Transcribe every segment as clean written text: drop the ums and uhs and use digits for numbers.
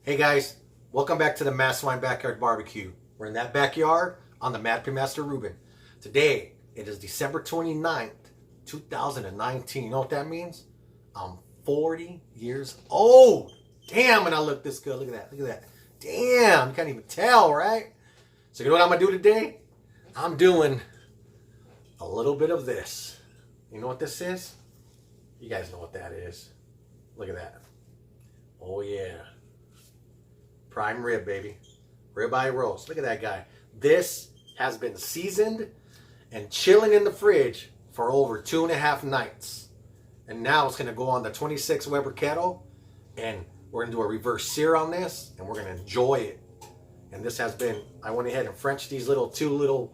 Hey guys, welcome back to the Mastermind Backyard Barbecue. We're in that backyard on the Mad Master Ruben. Today, it is December 29th, 2019. You know what that means? I'm 40 years old. Damn, and I look this good. Look at that. Look at that. Damn, you can't even tell, right? So you know what I'm going to do today? I'm doing a little bit of this. You know what this is? You guys know what that is. Look at that. Oh yeah. Prime rib, baby. Ribeye roast. Look at that guy. This has been seasoned and chilling in the fridge for over 2.5 nights. And now it's going to go on the 26 Weber Kettle. And we're going to do a reverse sear on this. And we're going to enjoy it. And this has been, I went ahead and Frenched these two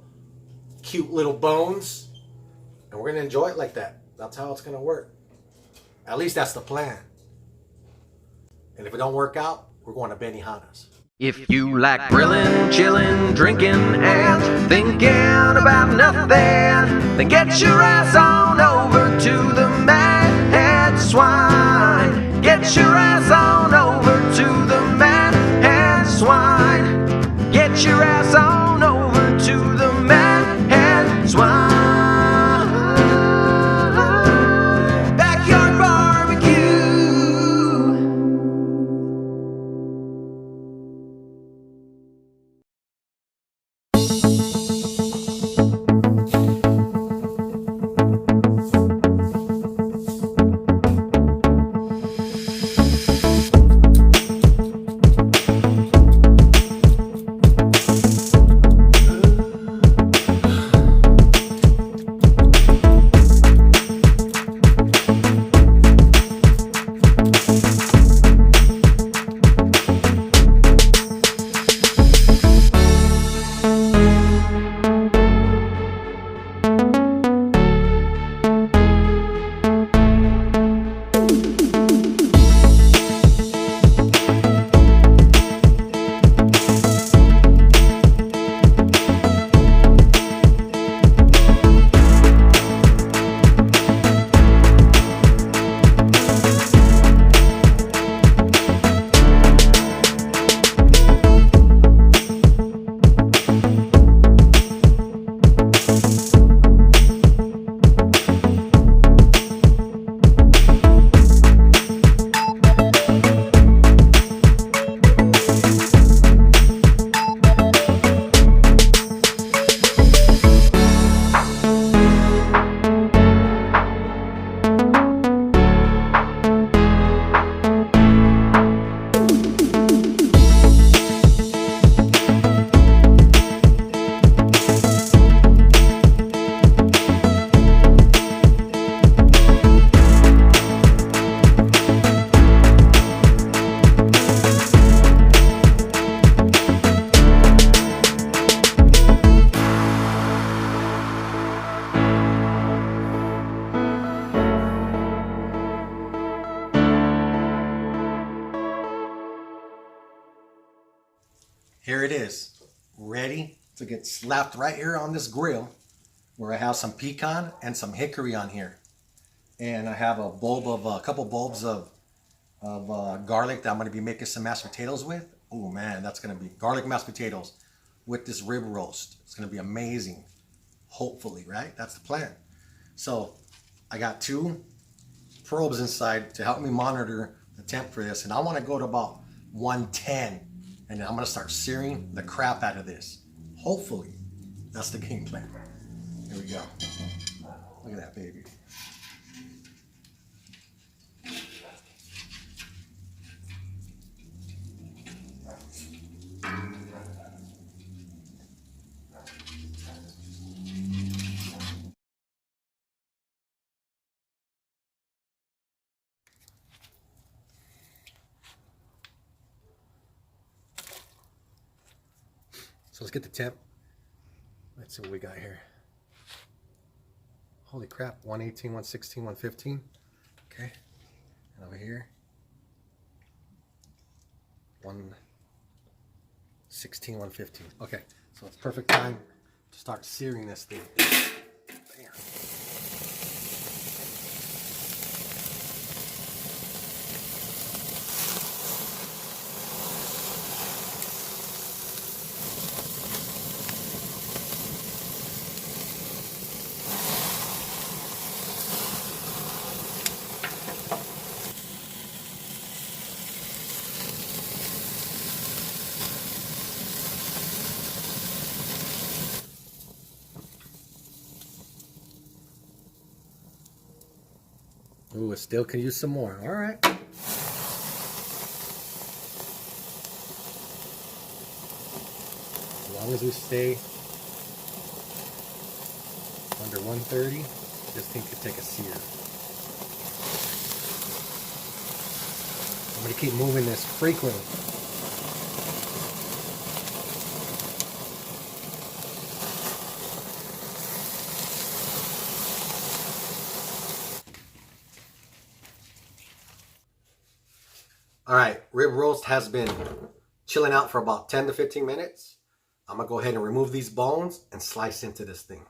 cute little bones. And we're going to enjoy it like that. That's how it's going to work. At least that's the plan. And if it don't work out, we're going to Benihana's. If you like grilling, chilling, drinking, and thinking about nothing, then get your ass on over to the Mad Swine. Get your ass on over to the Mad Swine. Get your ass on over to the Mad Swine. Backyard barbecue. Here it is, ready to get slapped right here on this grill where I have some pecan and some hickory on here. And I have a couple bulbs of garlic that I'm going to be making some mashed potatoes with. Oh man, that's going to be garlic mashed potatoes with this rib roast. It's going to be amazing. Hopefully, right? That's the plan. So I got 2 probes inside to help me monitor the temp for this. And I want to go to about 110. And then I'm going to start searing the crap out of this. Hopefully, that's the game plan. Here we go. Look at that baby. So let's get the temp. Let's see what we got here. Holy crap, 118, 116, 115. Okay. And over here, 116, 115. Okay, so it's perfect time to start searing this thing. Bam. Ooh, it still can use some more. All right. As long as we stay under 130, this thing could take a sear. I'm going to keep moving this frequently. All right, rib roast has been chilling out for about 10 to 15 minutes. I'm going to go ahead and remove these bones and slice into this thing.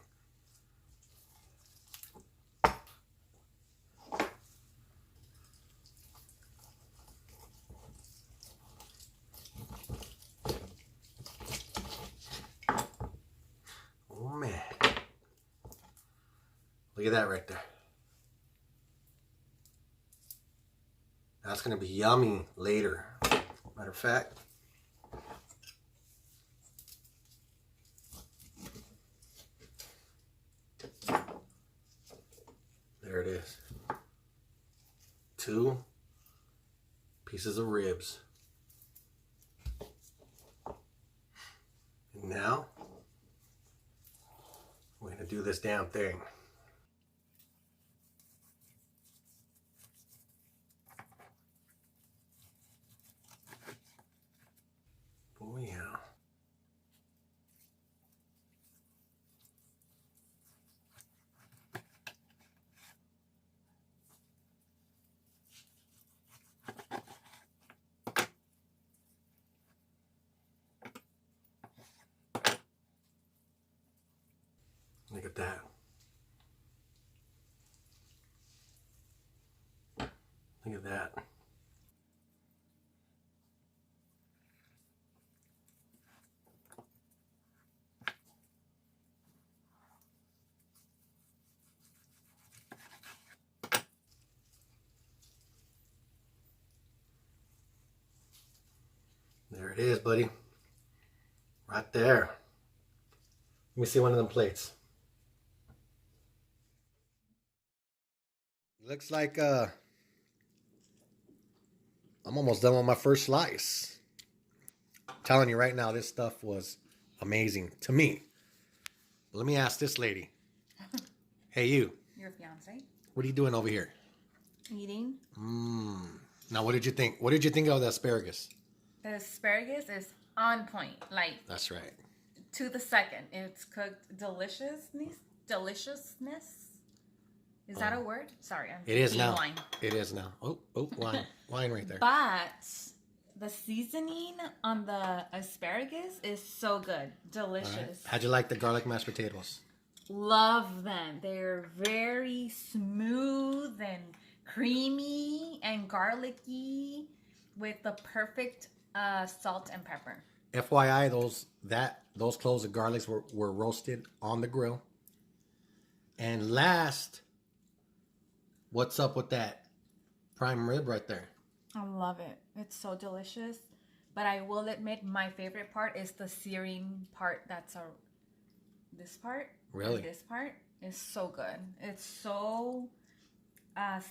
Oh man. Look at that right there. That's going to be yummy later. Matter of fact, there it is. 2 pieces of ribs. And now, we're going to do this damn thing. Oh yeah. Look at that. Look at that. There it is, buddy. Right there. Let me see one of them plates. Looks like I'm almost done with my first slice. I'm telling you right now, this stuff was amazing to me. Let me ask this lady. Hey, you. Your fiance. What are you doing over here? Eating. Now, what did you think? What did you think of the asparagus? The asparagus is on point. Like, That's right. to the second. It's cooked deliciousness. Is that a word? Sorry, I'm It is eating now. wine. It is now. Oh, wine. Wine right there. But the seasoning on the asparagus is so good. Delicious. All right. How'd you like the garlic mashed potatoes? Love them. They're very smooth and creamy and garlicky with the perfect salt and pepper. FYI, those cloves of garlics were roasted on the grill. And last, what's up with that prime rib right there? I love it. It's so delicious. But I will admit my favorite part is the searing part. This part. Really? And this part is so good. It's so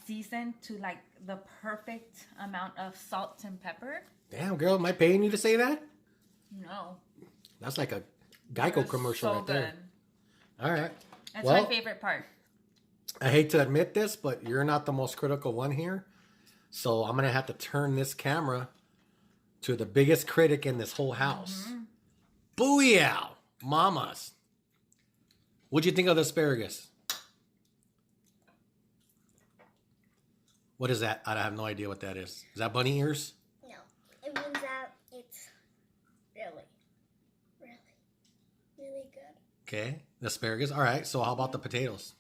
seasoned to like the perfect amount of salt and pepper. Damn, girl, am I paying you to say that? No. That's like a Geico commercial right there. All right. That's Well, my favorite part. I hate to admit this, but you're not the most critical one here. So I'm going to have to turn this camera to the biggest critic in this whole house. Booyah! Mamas. What'd you think of the asparagus? What is that? I have no idea what that is. Is that bunny ears? No, it means that it's really, really, really good. Okay. The asparagus. All right. So how about the potatoes?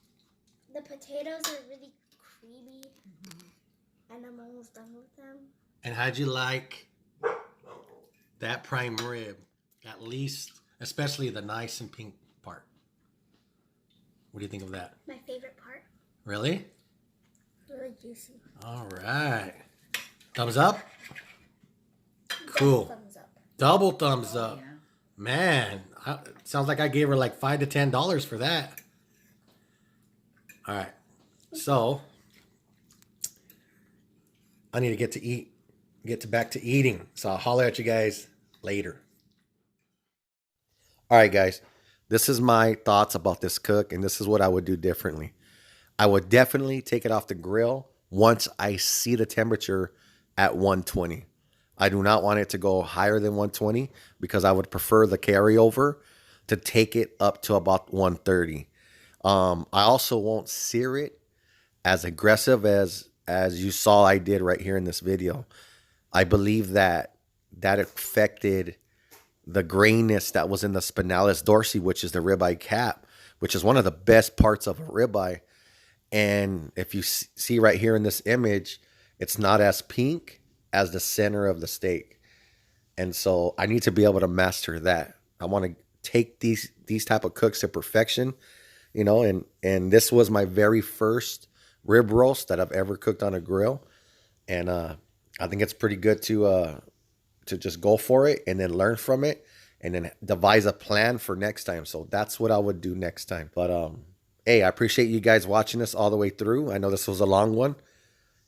The potatoes are really creamy, and I'm almost done with them. And how'd you like that prime rib? At least, especially the nice and pink part. What do you think of that? My favorite part, Really? really juicy. All right. Thumbs up? Cool. Thumbs up. Double thumbs up. Yeah. Man, sounds like I gave her like $5 to $10 for that. All right. So, I need to get to eat, back to eating. So I'll holler at you guys later. All right, guys. This is my thoughts about this cook, and this is what I would do differently. I would definitely take it off the grill once I see the temperature at 120. I do not want it to go higher than 120 because I would prefer the carryover to take it up to about 130. I also won't sear it as aggressive as you saw I did right here in this video. I believe that affected the grainness that was in the spinalis dorsi, which is the ribeye cap, which is one of the best parts of a ribeye. And if you see right here in this image, it's not as pink as the center of the steak. And so I need to be able to master that. I want to take these type of cooks to perfection, you know, and this was my very first rib roast that I've ever cooked on a grill. And I think it's pretty good to just go for it and then learn from it and then devise a plan for next time. So that's what I would do next time. But hey, I appreciate you guys watching this all the way through. I know this was a long one.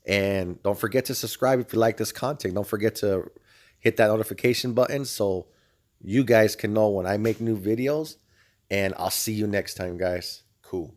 And don't forget to subscribe if you like this content. Don't forget to hit that notification button so you guys can know when I make new videos. And I'll see you next time, guys. Cool.